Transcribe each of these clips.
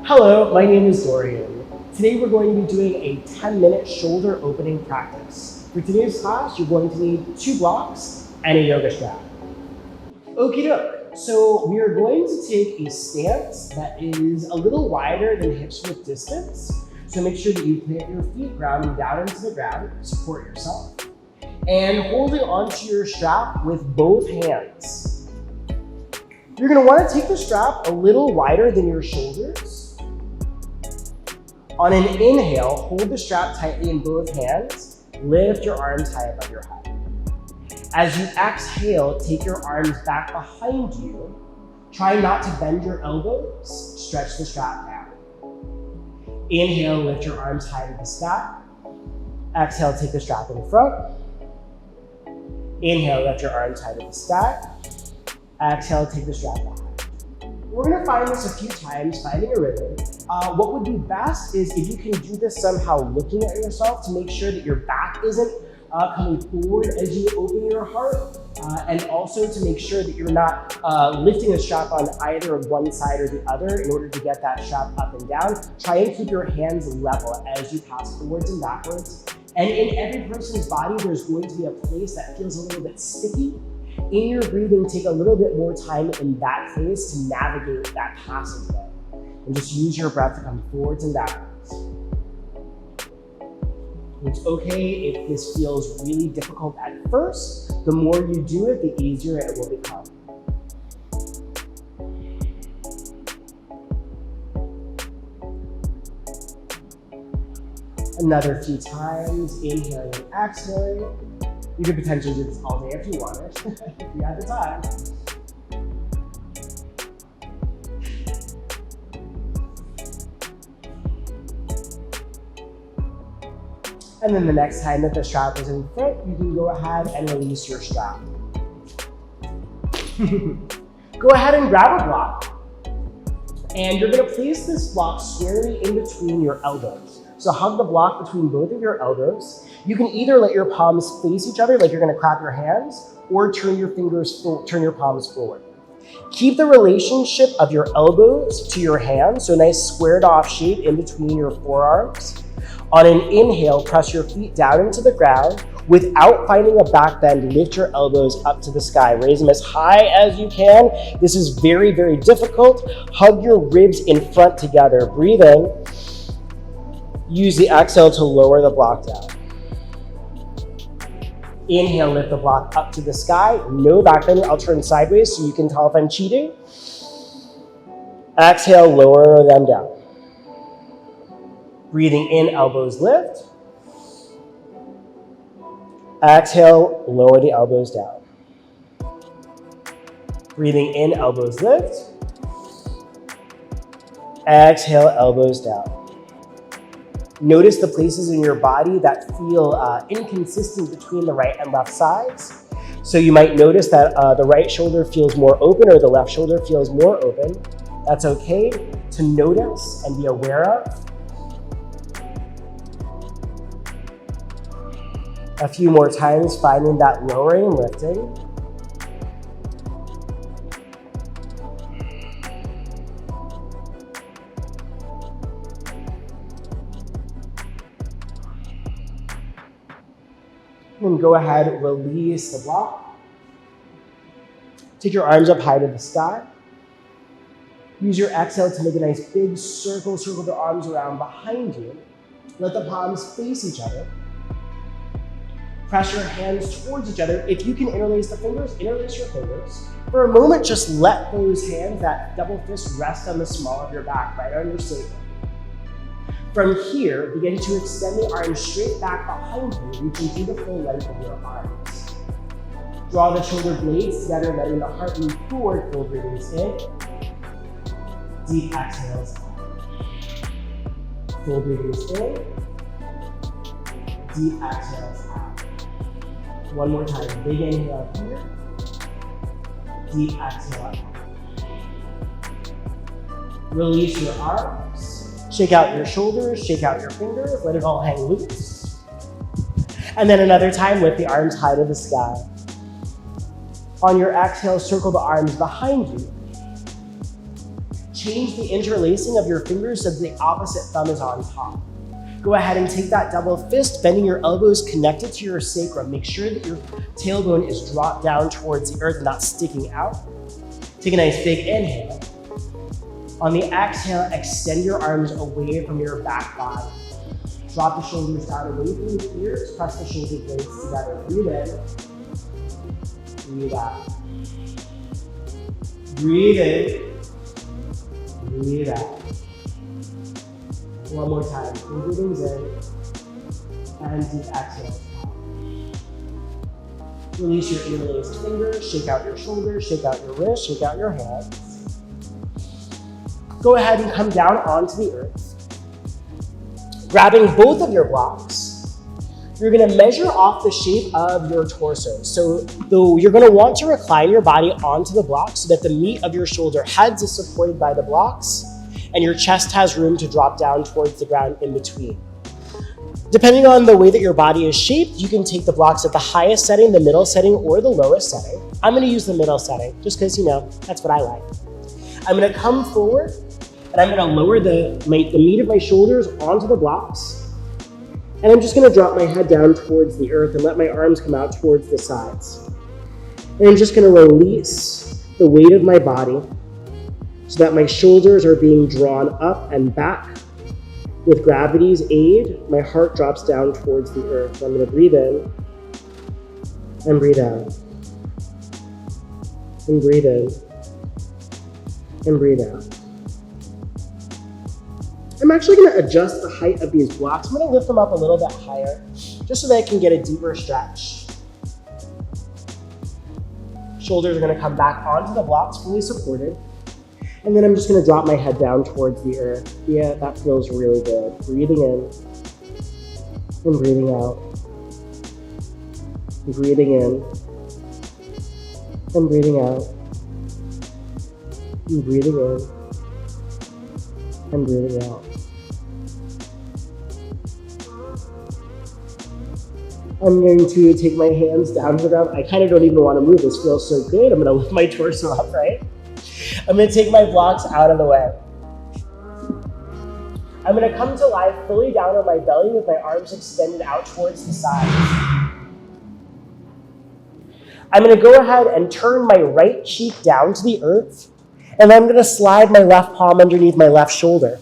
Hello, my name is Dorian. Today we're going to be doing a 10-minute shoulder opening practice. For today's class, you're going to need 2 blocks and a yoga strap. Okie doke. So we are going to take a stance that is a little wider than hips width distance. So make sure that you plant your feet grounding down into the ground, support yourself, and holding onto your strap with both hands. You're going to want to take the strap a little wider than your shoulders. On an inhale, hold the strap tightly in both hands. Lift your arms high above your head. As you exhale, take your arms back behind you. Try not to bend your elbows. Stretch the strap down. Inhale, lift your arms high to the sky. Exhale, take the strap in front. Inhale, lift your arms high to the sky. Exhale, take the strap behind. We're going to find this a few times, finding a rhythm. What would be best is if you can do this somehow looking at yourself to make sure that your back isn't coming forward as you open your heart, and also to make sure that you're not lifting the strap on either one side or the other in order to get that strap up and down. Try and keep your hands level as you pass forwards and backwards. And in every person's body, there's going to be a place that feels a little bit sticky. In your breathing, take a little bit more time in that place to navigate that passageway. And just use your breath to come forwards and backwards. It's okay if this feels really difficult at first. The more you do it, the easier it will become. Another few times, inhaling and exhaling. You could potentially do this all day if you wanted, if you had the time. And then the next time that the strap is in front, you can go ahead and release your strap. Go ahead and grab a block. And you're gonna place this block squarely in between your elbows. So hug the block between both of your elbows. You can either let your palms face each other, like you're gonna clap your hands, or turn your palms forward. Keep the relationship of your elbows to your hands, so a nice squared off shape in between your forearms. On an inhale, press your feet down into the ground. Without finding a back bend, lift your elbows up to the sky. Raise them as high as you can. This is very, very difficult. Hug your ribs in front together. Breathe in. Use the exhale to lower the block down. Inhale, lift the block up to the sky. No back bend. I'll turn sideways so you can tell if I'm cheating. Exhale, lower them down. Breathing in, elbows lift. Exhale, lower the elbows down. Breathing in, elbows lift. Exhale, elbows down. Notice the places in your body that feel inconsistent between the right and left sides. So you might notice that the right shoulder feels more open or the left shoulder feels more open. That's okay to notice and be aware of. A few more times, finding that lowering and lifting. Then go ahead, release the block. Take your arms up high to the sky. Use your exhale to make a nice big circle the arms around behind you. Let the palms face each other. Press your hands towards each other. If you can interlace the fingers, interlace your fingers. For a moment, just let those hands, that double fist, rest on the small of your back, right on your sacrum. From here, begin to extend the arms straight back behind you, reaching through the full length of your arms. Draw the shoulder blades together, letting the heart move forward, full breathings in. Deep exhales out. Full breathings in. Deep exhales out. One more time, big inhale here. Deep exhale out. Release your arms. Shake out your shoulders, shake out your fingers, let it all hang loose. And then another time, lift the arms high to the sky. On your exhale, circle the arms behind you. Change the interlacing of your fingers so that the opposite thumb is on top. Go ahead and take that double fist, bending your elbows connected to your sacrum. Make sure that your tailbone is dropped down towards the earth and not sticking out. Take a nice big inhale. On the exhale, extend your arms away from your back body. Drop the shoulders down away from the ears. Press the shoulder blades together. Breathe in. Breathe out. Breathe in. Breathe out. One more time. Full breathings in. And deep exhales out. Release your interlaced fingers. Shake out your shoulders. Shake out your wrists. Shake out your hands. Go ahead and come down onto the earth. Grabbing both of your blocks, you're gonna measure off the shape of your torso. So you're gonna want to recline your body onto the blocks so that the meat of your shoulder heads is supported by the blocks and your chest has room to drop down towards the ground in between. Depending on the way that your body is shaped, you can take the blocks at the highest setting, the middle setting, or the lowest setting. I'm gonna use the middle setting, just because, that's what I like. I'm gonna come forward, and I'm gonna lower the meat of my shoulders onto the blocks. And I'm just gonna drop my head down towards the earth and let my arms come out towards the sides. And I'm just gonna release the weight of my body so that my shoulders are being drawn up and back. With gravity's aid, my heart drops down towards the earth. So I'm gonna breathe in and breathe out. And breathe in and breathe out. I'm actually gonna adjust the height of these blocks. I'm gonna lift them up a little bit higher, just so that I can get a deeper stretch. Shoulders are gonna come back onto the blocks, fully supported. And then I'm just gonna drop my head down towards the earth. Yeah, that feels really good. Breathing in and breathing out. Breathing in and breathing out. And breathing in and breathing out. I'm going to take my hands down to the ground. I kind of don't even want to move. This feels so good. I'm going to lift my torso up, right? I'm going to take my blocks out of the way. I'm going to come to lie fully down on my belly with my arms extended out towards the sides. I'm going to go ahead and turn my right cheek down to the earth, and then I'm going to slide my left palm underneath my left shoulder.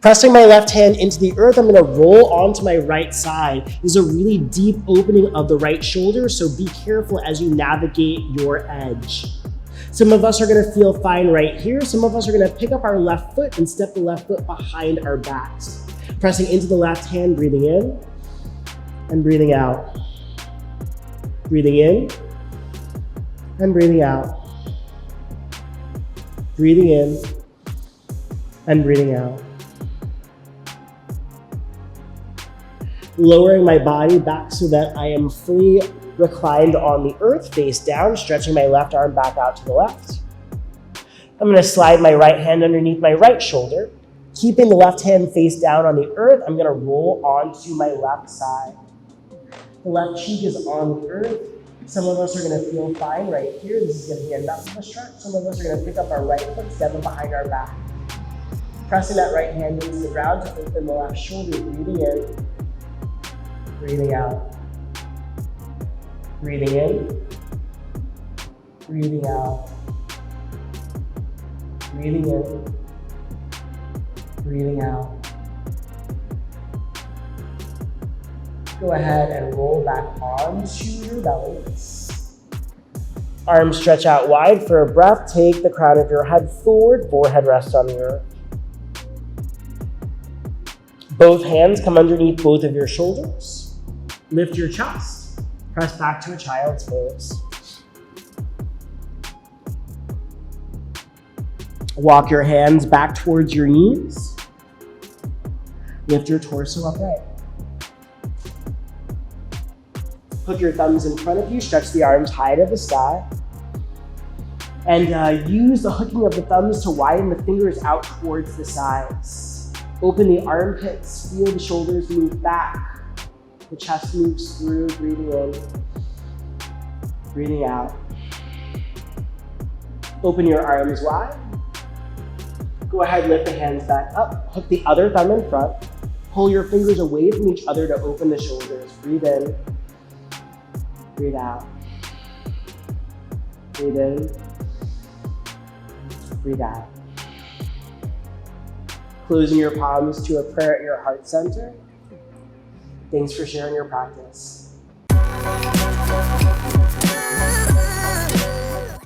Pressing my left hand into the earth, I'm going to roll onto my right side. There's a really deep opening of the right shoulder, so be careful as you navigate your edge. Some of us are going to feel fine right here. Some of us are going to pick up our left foot and step the left foot behind our backs. Pressing into the left hand, breathing in and breathing out. Breathing in and breathing out. Breathing in and breathing out. Lowering my body back so that I am fully reclined on the earth, face down, stretching my left arm back out to the left. I'm going to slide my right hand underneath my right shoulder. Keeping the left hand face down on the earth, I'm going to roll onto my left side. The left cheek is on the earth. Some of us are going to feel fine right here. This is going to be enough of a stretch. Some of us are going to pick up our right foot, step it behind our back. Pressing that right hand into the ground to open the left shoulder, breathing in. Breathing out. Breathing in. Breathing out. Breathing in. Breathing out. Go ahead and roll back onto your belly. Arms stretch out wide for a breath. Take the crown of your head forward. Forehead rests on the earth. Both hands come underneath both of your shoulders. Lift your chest. Press back to a child's pose. Walk your hands back towards your knees. Lift your torso upright. Hook your thumbs in front of you. Stretch the arms high to the sky. And use the hooking of the thumbs to widen the fingers out towards the sides. Open the armpits. Feel the shoulders move back. The chest moves through, breathing in, breathing out. Open your arms wide. Go ahead, lift the hands back up. Hook the other thumb in front. Pull your fingers away from each other to open the shoulders. Breathe in. Breathe out. Breathe in. Breathe out. Closing your palms to a prayer at your heart center. Thanks for sharing your practice.